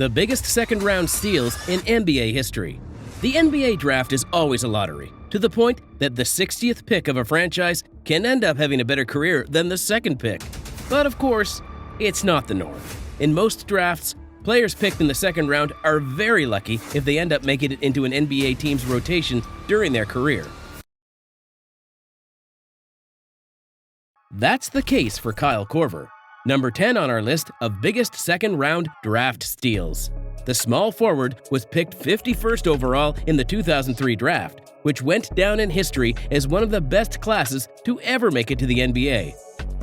the biggest second-round steals in NBA history. The NBA draft is always a lottery, to the point that the 60th pick of a franchise can end up having a better career than the second pick. But of course, it's not the norm. In most drafts, players picked in the second round are very lucky if they end up making it into an NBA team's rotation during their career. That's the case for Kyle Korver, number 10 on our list of biggest second-round draft steals. The small forward was picked 51st overall in the 2003 draft, which went down in history as one of the best classes to ever make it to the NBA.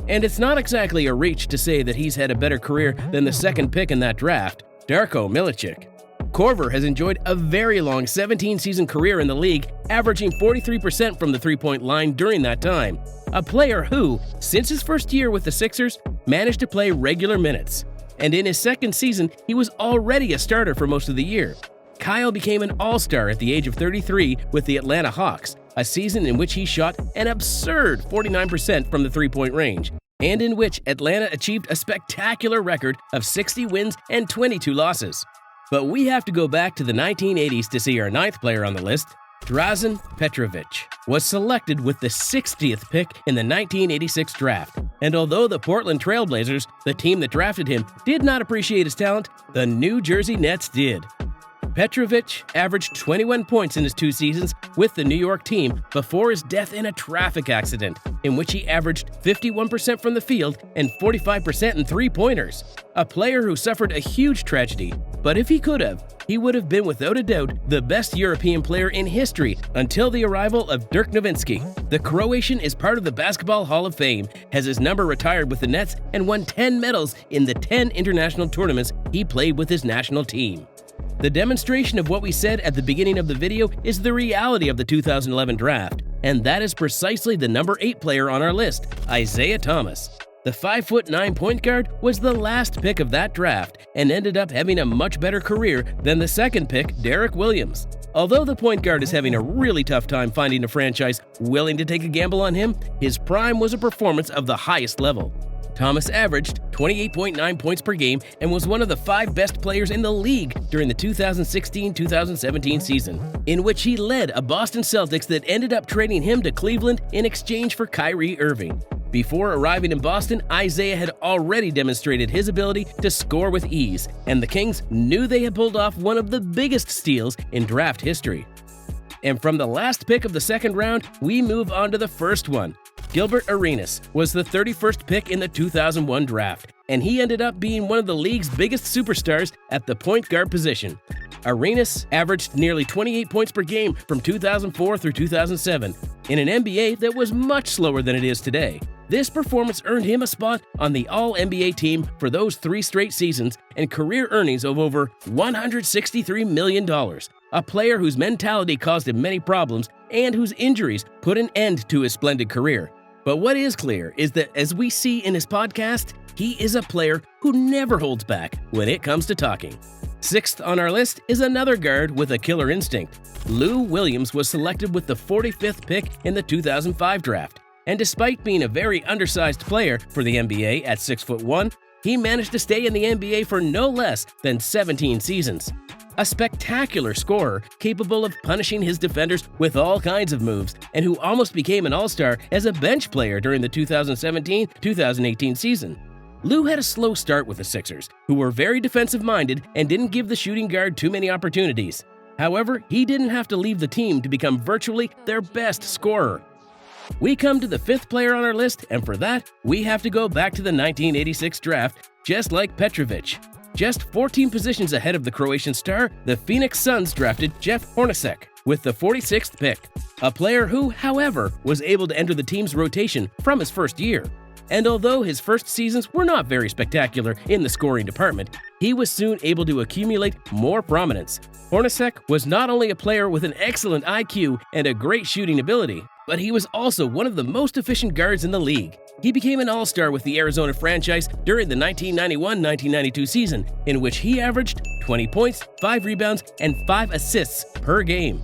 And it's not exactly a reach to say that he's had a better career than the second pick in that draft, Darko Milicic. Korver has enjoyed a very long 17-season career in the league, averaging 43% from the three-point line during that time. A player who, since his first year with the Sixers, managed to play regular minutes. And in his second season, he was already a starter for most of the year. Kyle became an all-star at the age of 33 with the Atlanta Hawks, a season in which he shot an absurd 49% from the three-point range, and in which Atlanta achieved a spectacular record of 60 wins and 22 losses. But we have to go back to the 1980s to see our ninth player on the list. Drazen Petrovic was selected with the 60th pick in the 1986 draft, and although the Portland Trail Blazers, the team that drafted him, did not appreciate his talent, the New Jersey Nets did. Petrovic averaged 21 points in his 2 seasons with the New York team before his death in a traffic accident, in which he averaged 51% from the field and 45% in three-pointers. A player who suffered a huge tragedy, but if he could have, he would have been without a doubt the best European player in history until the arrival of Dirk Nowitzki. The Croatian is part of the Basketball Hall of Fame, has his number retired with the Nets, and won 10 medals in the 10 international tournaments he played with his national team. The demonstration of what we said at the beginning of the video is the reality of the 2011 draft, and that is precisely the number 8 player on our list, Isaiah Thomas. The 5'9" point guard was the last pick of that draft and ended up having a much better career than the second pick, Derek Williams. Although the point guard is having a really tough time finding a franchise willing to take a gamble on him, his prime was a performance of the highest level. Thomas averaged 28.9 points per game and was one of the 5 best players in the league during the 2016-2017 season, in which he led a Boston Celtics that ended up trading him to Cleveland in exchange for Kyrie Irving. Before arriving in Boston, Isaiah had already demonstrated his ability to score with ease, and the Kings knew they had pulled off one of the biggest steals in draft history. And from the last pick of the second round, we move on to the first one. Gilbert Arenas was the 31st pick in the 2001 draft, and he ended up being one of the league's biggest superstars at the point guard position. Arenas averaged nearly 28 points per game from 2004 through 2007, in an NBA that was much slower than it is today. This performance earned him a spot on the All-NBA team for those 3 straight seasons and career earnings of over $163 million. A player whose mentality caused him many problems and whose injuries put an end to his splendid career. But what is clear is that, as we see in his podcast, he is a player who never holds back when it comes to talking. 6th on our list is another guard with a killer instinct. Lou Williams was selected with the 45th pick in the 2005 draft, and despite being a very undersized player for the NBA at 6'1", he managed to stay in the NBA for no less than 17 seasons. A spectacular scorer capable of punishing his defenders with all kinds of moves, and who almost became an all-star as a bench player during the 2017-2018 season. Lou had a slow start with the Sixers, who were very defensive-minded and didn't give the shooting guard too many opportunities. However, he didn't have to leave the team to become virtually their best scorer. We come to the 5th player on our list, and for that, we have to go back to the 1986 draft, just like Petrovic. Just 14 positions ahead of the Croatian star, the Phoenix Suns drafted Jeff Hornacek with the 46th pick, a player who, however, was able to enter the team's rotation from his first year. And although his first seasons were not very spectacular in the scoring department, he was soon able to accumulate more prominence. Hornacek was not only a player with an excellent IQ and a great shooting ability, but he was also one of the most efficient guards in the league. He became an all-star with the Arizona franchise during the 1991-1992 season, in which he averaged 20 points, 5 rebounds, and 5 assists per game.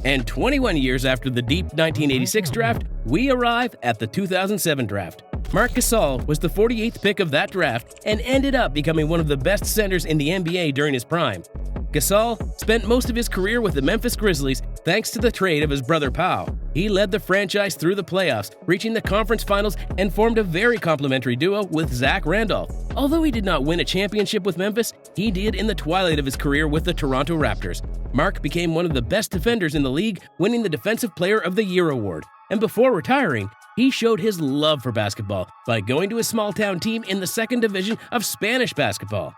And 21 years after the deep 1986 draft, we arrive at the 2007 draft. Marc Gasol was the 48th pick of that draft and ended up becoming one of the best centers in the NBA during his prime. Gasol spent most of his career with the Memphis Grizzlies thanks to the trade of his brother Pau. He led the franchise through the playoffs, reaching the conference finals, and formed a very complimentary duo with Zach Randolph. Although he did not win a championship with Memphis, he did in the twilight of his career with the Toronto Raptors. Marc became one of the best defenders in the league, winning the Defensive Player of the Year award. And before retiring, he showed his love for basketball by going to his small-town team in the second division of Spanish basketball.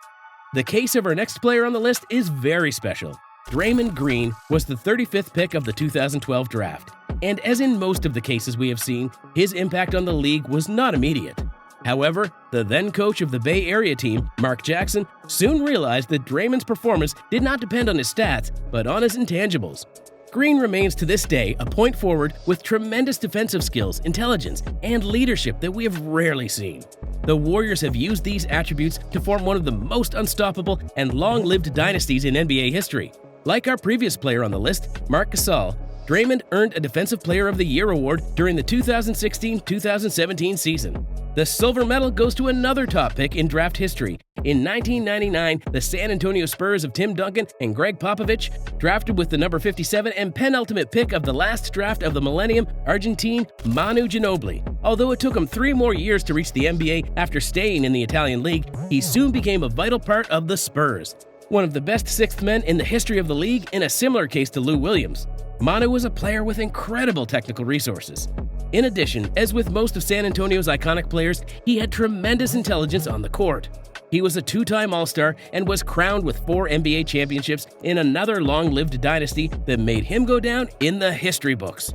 The case of our next player on the list is very special. Draymond Green was the 35th pick of the 2012 draft, and as in most of the cases we have seen, his impact on the league was not immediate. However, the then coach of the Bay Area team, Mark Jackson, soon realized that Draymond's performance did not depend on his stats, but on his intangibles. Green remains to this day a point forward with tremendous defensive skills, intelligence, and leadership that we have rarely seen. The Warriors have used these attributes to form one of the most unstoppable and long-lived dynasties in NBA history. Like our previous player on the list, Marc Gasol, Draymond earned a Defensive Player of the Year award during the 2016-2017 season. The silver medal goes to another top pick in draft history. In 1999, the San Antonio Spurs of Tim Duncan and Greg Popovich, drafted with the number 57 and penultimate pick of the last draft of the millennium, Argentine Manu Ginobili. Although it took him 3 more years to reach the NBA after staying in the Italian league, he soon became a vital part of the Spurs. One of the best sixth men in the history of the league in a similar case to Lou Williams. Manu was a player with incredible technical resources. In addition, as with most of San Antonio's iconic players, he had tremendous intelligence on the court. He was a 2-time All-Star and was crowned with 4 NBA championships in another long-lived dynasty that made him go down in the history books.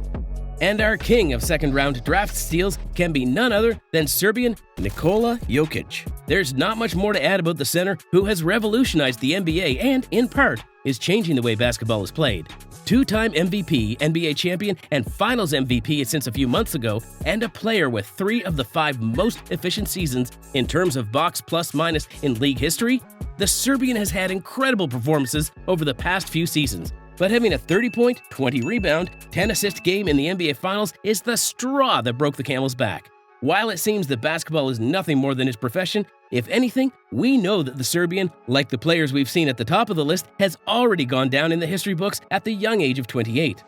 And our king of second-round draft steals can be none other than Serbian Nikola Jokic. There's not much more to add about the center who has revolutionized the NBA and, in part, is changing the way basketball is played. 2-time MVP, NBA champion, and Finals MVP since a few months ago, and a player with 3 of the 5 most efficient seasons in terms of box plus-minus in league history, the Serbian has had incredible performances over the past few seasons. But having a 30-point, 20-rebound, 10-assist game in the NBA Finals is the straw that broke the camel's back. While it seems that basketball is nothing more than his profession, if anything, we know that the Serbian, like the players we've seen at the top of the list, has already gone down in the history books at the young age of 28.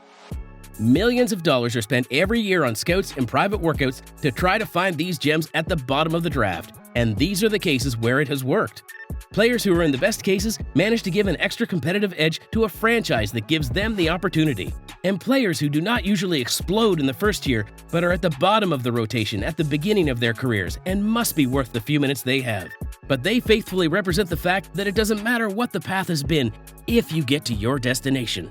Millions of dollars are spent every year on scouts and private workouts to try to find these gems at the bottom of the draft, and these are the cases where it has worked. Players who are in the best cases manage to give an extra competitive edge to a franchise that gives them the opportunity. And players who do not usually explode in the first year, but are at the bottom of the rotation at the beginning of their careers and must be worth the few minutes they have. But they faithfully represent the fact that it doesn't matter what the path has been if you get to your destination.